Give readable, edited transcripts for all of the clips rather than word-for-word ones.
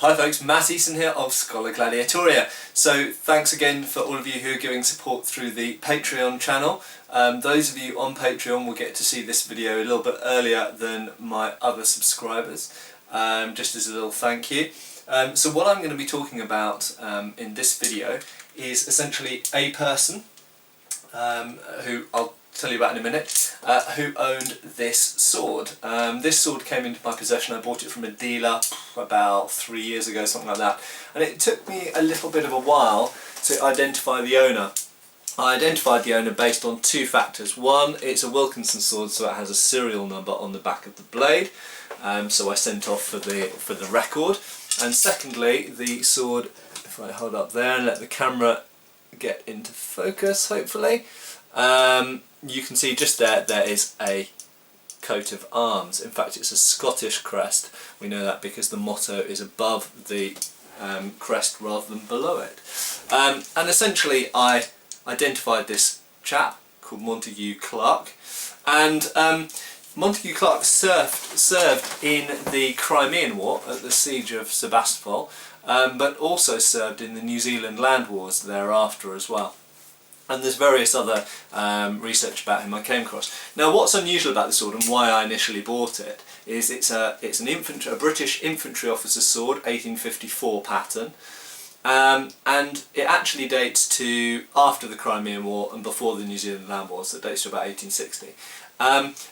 Hi folks, Matt Easton here of Scholar Gladiatoria. So thanks again for all of you who are giving support through the Patreon channel. Those of you on Patreon will get to see this video a little bit earlier than my other subscribers, just as a little thank you. So what I'm going to be talking about in this video is essentially a person who I'll tell you about in a minute, who owned this sword. This sword came into my possession. I bought it from a dealer about 3 years ago, something like that, and it took me a little bit of a while to identify the owner. I identified the owner based on two factors. One, it's a Wilkinson sword, so it has a serial number on the back of the blade, so I sent off for the record. And secondly, the sword, if I hold up there and let the camera get into focus, hopefully, you can see just there is a coat of arms. In fact, it's a Scottish crest. We know that because the motto is above the crest rather than below it. And essentially I identified this chap called Montague Clark, and Montague Clark served in the Crimean War at the Siege of Sevastopol, but also served in the New Zealand land wars thereafter as well. And there's various other research about him I came across. Now, what's unusual about this sword and why I initially bought it is it's a British infantry officer's sword, 1854 pattern, and it actually dates to after the Crimean War and before the New Zealand land wars. So it dates to about 1860.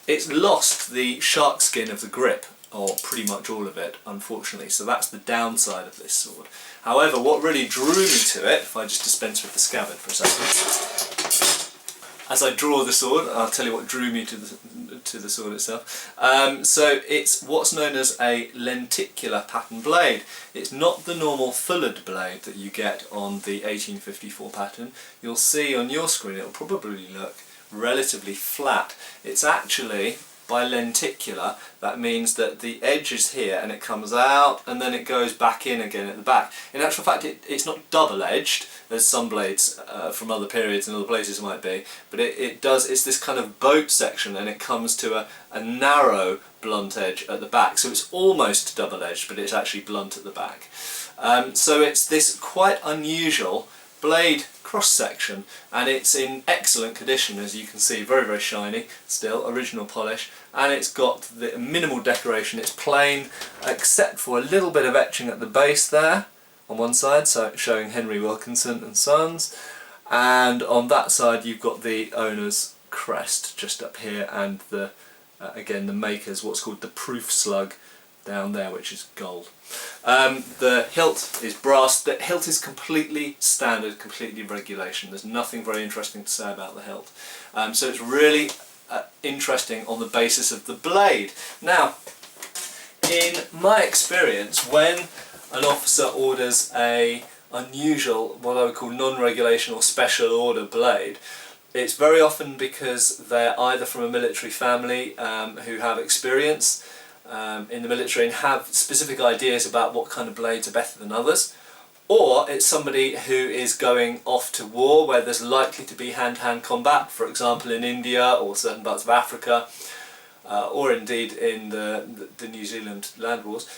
It's lost the shark skin of the grip, or pretty much all of it, unfortunately, so that's the downside of this sword. However, what really drew me to it, if I just dispense with the scabbard for a second, as I draw the sword, I'll tell you what drew me to the sword itself. So it's what's known as a lenticular pattern blade. It's not the normal fullered blade that you get on the 1854 pattern. You'll see on your screen it'll probably look relatively flat. It's actually, by lenticular, that means that the edge is here and it comes out and then it goes back in again at the back. In actual fact, it's not double-edged as some blades from other periods and other places might be, but it's this kind of boat section, and it comes to a narrow blunt edge at the back. So it's almost double-edged, but it's actually blunt at the back. So it's this quite unusual blade cross-section, and it's in excellent condition, as you can see, very, very shiny still, original polish, and it's got the minimal decoration. It's plain except for a little bit of etching at the base there on one side, so showing Henry Wilkinson and Sons, and on that side you've got the owner's crest just up here, and the again the maker's, what's called the proof slug down there, which is gold. The hilt is brass. The hilt is completely standard, completely regulation. There's nothing very interesting to say about the hilt. So it's really interesting on the basis of the blade. Now, in my experience, when an officer orders a unusual, what I would call non-regulation or special order blade, it's very often because they're either from a military family who have experience in the military and have specific ideas about what kind of blades are better than others, or it's somebody who is going off to war where there's likely to be hand-to-hand combat, for example in India or certain parts of Africa, or indeed in the New Zealand land wars,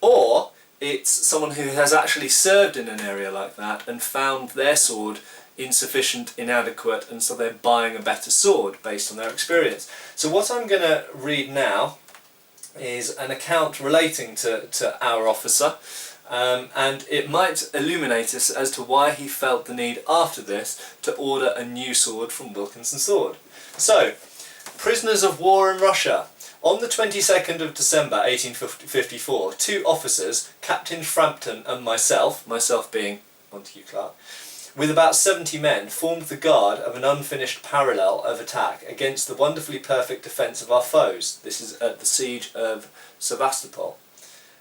or it's someone who has actually served in an area like that and found their sword insufficient, inadequate, and so they're buying a better sword based on their experience. So what I'm going to read now is an account relating to our officer, and it might illuminate us as to why he felt the need after this to order a new sword from Wilkinson Sword. So, prisoners of war in Russia. On the 22nd of December 1854, two officers, Captain Frampton and myself being Montague Clark, with about 70 men, formed the guard of an unfinished parallel of attack against the wonderfully perfect defence of our foes. This is at the Siege of Sevastopol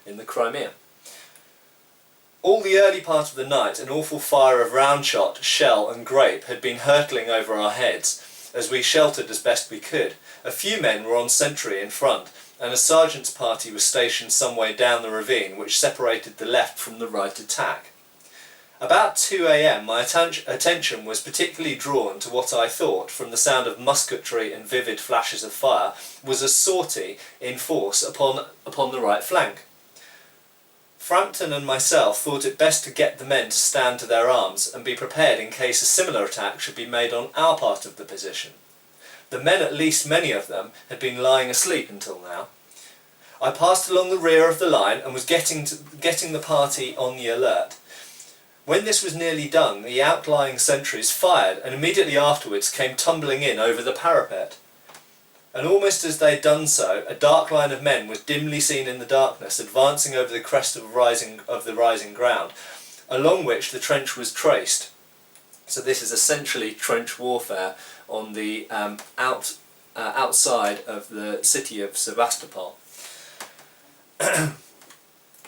in the Crimea. All the early part of the night, an awful fire of round shot, shell and grape had been hurtling over our heads, as we sheltered as best we could. A few men were on sentry in front, and a sergeant's party was stationed some way down the ravine which separated the left from the right attack. About 2 a.m. my attention was particularly drawn to what I thought, from the sound of musketry and vivid flashes of fire, was a sortie in force upon the right flank. Frampton and myself thought it best to get the men to stand to their arms and be prepared in case a similar attack should be made on our part of the position. The men, at least many of them, had been lying asleep until now. I passed along the rear of the line and was getting the party on the alert. When this was nearly done, the outlying sentries fired and immediately afterwards came tumbling in over the parapet. And almost as they had done so, a dark line of men was dimly seen in the darkness advancing over the crest of the rising ground, along which the trench was traced. So this is essentially trench warfare on the outside of the city of Sevastopol.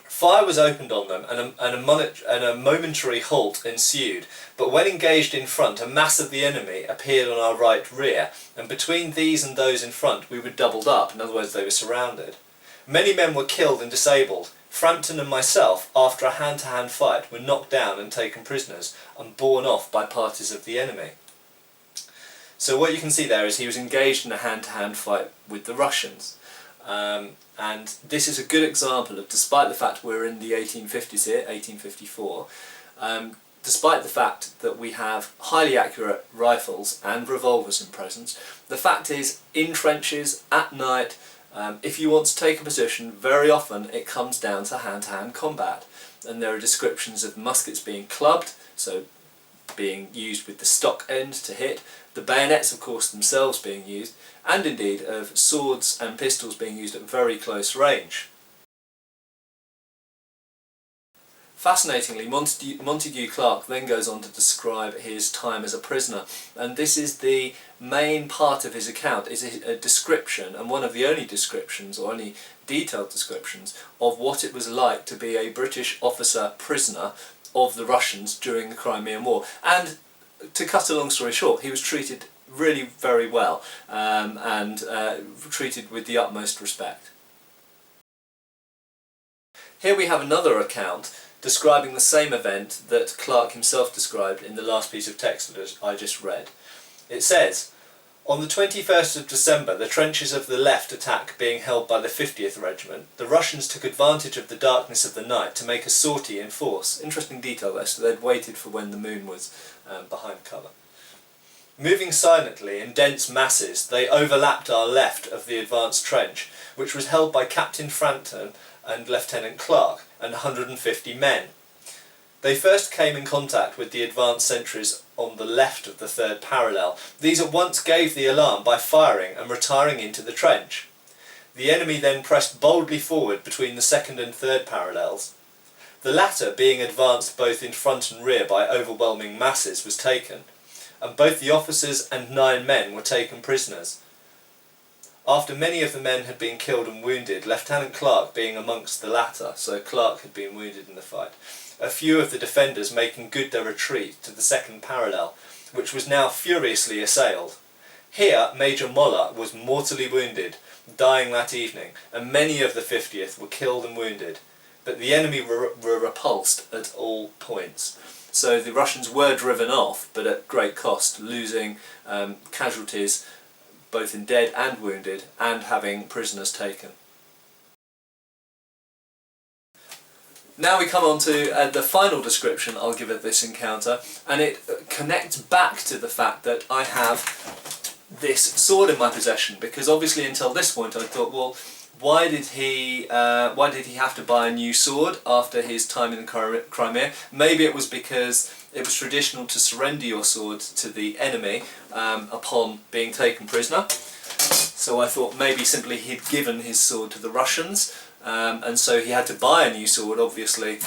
Fire was opened on them and a momentary halt ensued, but when engaged in front, a mass of the enemy appeared on our right rear, and between these and those in front we were doubled up, in other words they were surrounded. Many men were killed and disabled. Frampton and myself, after a hand-to-hand fight, were knocked down and taken prisoners and borne off by parties of the enemy. So what you can see there is he was engaged in a hand-to-hand fight with the Russians. And this is a good example of, despite the fact we're in the 1850s here, 1854, despite the fact that we have highly accurate rifles and revolvers in presence, the fact is, in trenches, at night, if you want to take a position, very often it comes down to hand-to-hand combat. And there are descriptions of muskets being clubbed, so being used with the stock end to hit, the bayonets of course themselves being used, and indeed of swords and pistols being used at very close range. Fascinatingly, Montague Clark then goes on to describe his time as a prisoner, and this is the main part of his account, is a description, and one of the only descriptions, or only detailed descriptions, of what it was like to be a British officer prisoner of the Russians during the Crimean War. And to cut a long story short, he was treated really very well, and treated with the utmost respect. Here we have another account describing the same event that Clark himself described in the last piece of text that I just read. It says, "On the 21st of December, the trenches of the left attack being held by the 50th Regiment, the Russians took advantage of the darkness of the night to make a sortie in force." Interesting detail there, so they'd waited for when the moon was behind cover. "Moving silently in dense masses, they overlapped our left of the advanced trench, which was held by Captain Frampton and Lieutenant Clark and 150 men. They first came in contact with the advanced sentries on the left of the third parallel. These at once gave the alarm by firing and retiring into the trench. The enemy then pressed boldly forward between the second and third parallels. The latter, being advanced both in front and rear by overwhelming masses, was taken, and both the officers and 9 men were taken prisoners. After many of the men had been killed and wounded, Lieutenant Clark being amongst the latter, so Clark had been wounded in the fight, a few of the defenders making good their retreat to the second parallel, which was now furiously assailed. Here Major Moller was mortally wounded, dying that evening, and many of the 50th were killed and wounded, but the enemy were repulsed at all points." So the Russians were driven off, but at great cost, losing casualties both in dead and wounded, and having prisoners taken. Now we come on to the final description I'll give of this encounter, and it connects back to the fact that I have this sword in my possession, because obviously until this point I thought, well, why did he have to buy a new sword after his time in the Crimea? Maybe it was because it was traditional to surrender your sword to the enemy upon being taken prisoner. So I thought maybe simply he'd given his sword to the Russians, and so he had to buy a new sword, obviously,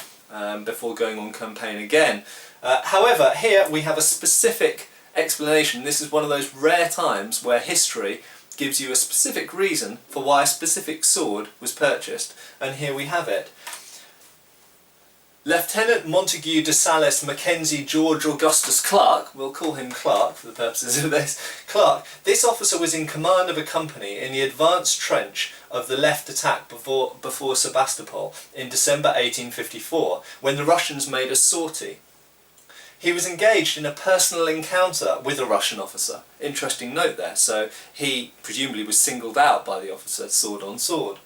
before going on campaign again. However, here we have a specific explanation. This is one of those rare times where history gives you a specific reason for why a specific sword was purchased, and here we have it. Lieutenant Montague de Salis Mackenzie George Augustus Clark, we'll call him Clark for the purposes of this, Clark, this officer was in command of a company in the advanced trench of the left attack before Sevastopol in December 1854, when the Russians made a sortie. He was engaged in a personal encounter with a Russian officer. Interesting note there, so he presumably was singled out by the officer, sword on sword.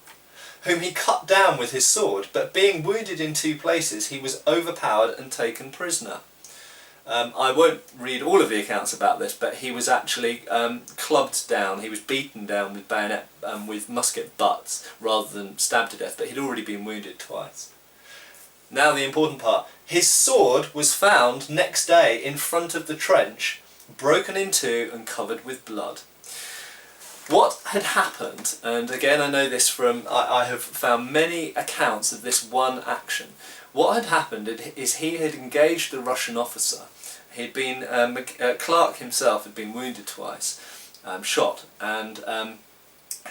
whom he cut down with his sword, but being wounded in 2 places, he was overpowered and taken prisoner. I won't read all of the accounts about this, but he was actually clubbed down, he was beaten down with bayonet, with musket butts, rather than stabbed to death, but he'd already been wounded twice. Now the important part. His sword was found next day in front of the trench, broken in 2 and covered with blood. What had happened, and again I know this from, I have found many accounts of this one action. What had happened is he had engaged the Russian officer. He'd been, Clark himself had been wounded twice, shot, and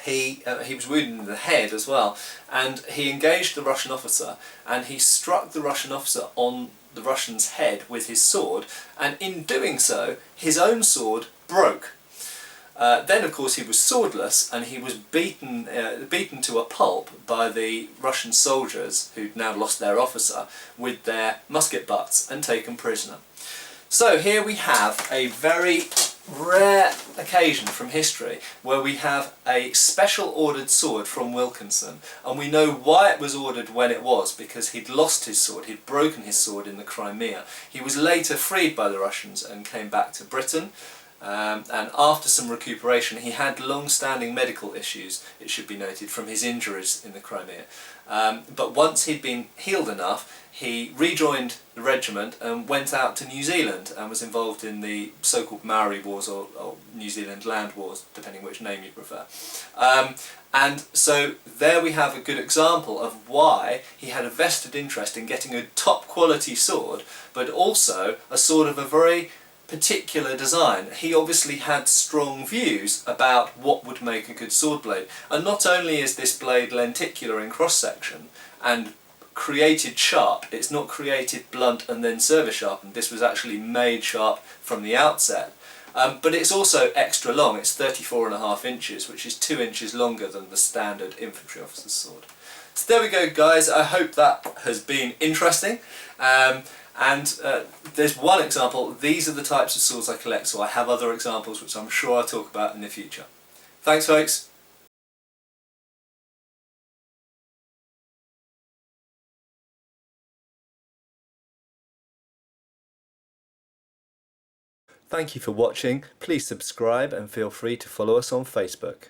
he was wounded in the head as well, and he engaged the Russian officer, and he struck the Russian officer on the Russian's head with his sword, and in doing so his own sword broke. Then of course he was swordless, and he was beaten to a pulp by the Russian soldiers, who'd now lost their officer, with their musket butts, and taken prisoner. So here we have a very rare occasion from history where we have a special ordered sword from Wilkinson, and we know why it was ordered when it was, because he'd lost his sword, he'd broken his sword in the Crimea. He was later freed by the Russians and came back to Britain, and after some recuperation he had long-standing medical issues, it should be noted, from his injuries in the Crimea. But once he'd been healed enough, he rejoined the regiment and went out to New Zealand and was involved in the so-called Maori Wars, or New Zealand Land Wars, depending which name you prefer. And so there we have a good example of why he had a vested interest in getting a top quality sword, but also a sword of a very particular design. He obviously had strong views about what would make a good sword blade, and not only is this blade lenticular in cross section and created sharp, it's not created blunt and then service sharpened, this was actually made sharp from the outset, but it's also extra long. It's 34.5 inches, which is 2 inches longer than the standard infantry officer's sword. So there we go guys, I hope that has been interesting. There's one example. These are the types of swords I collect, so I have other examples which I'm sure I'll talk about in the future. Thanks folks. Thank you for watching. Please subscribe and feel free to follow us on Facebook.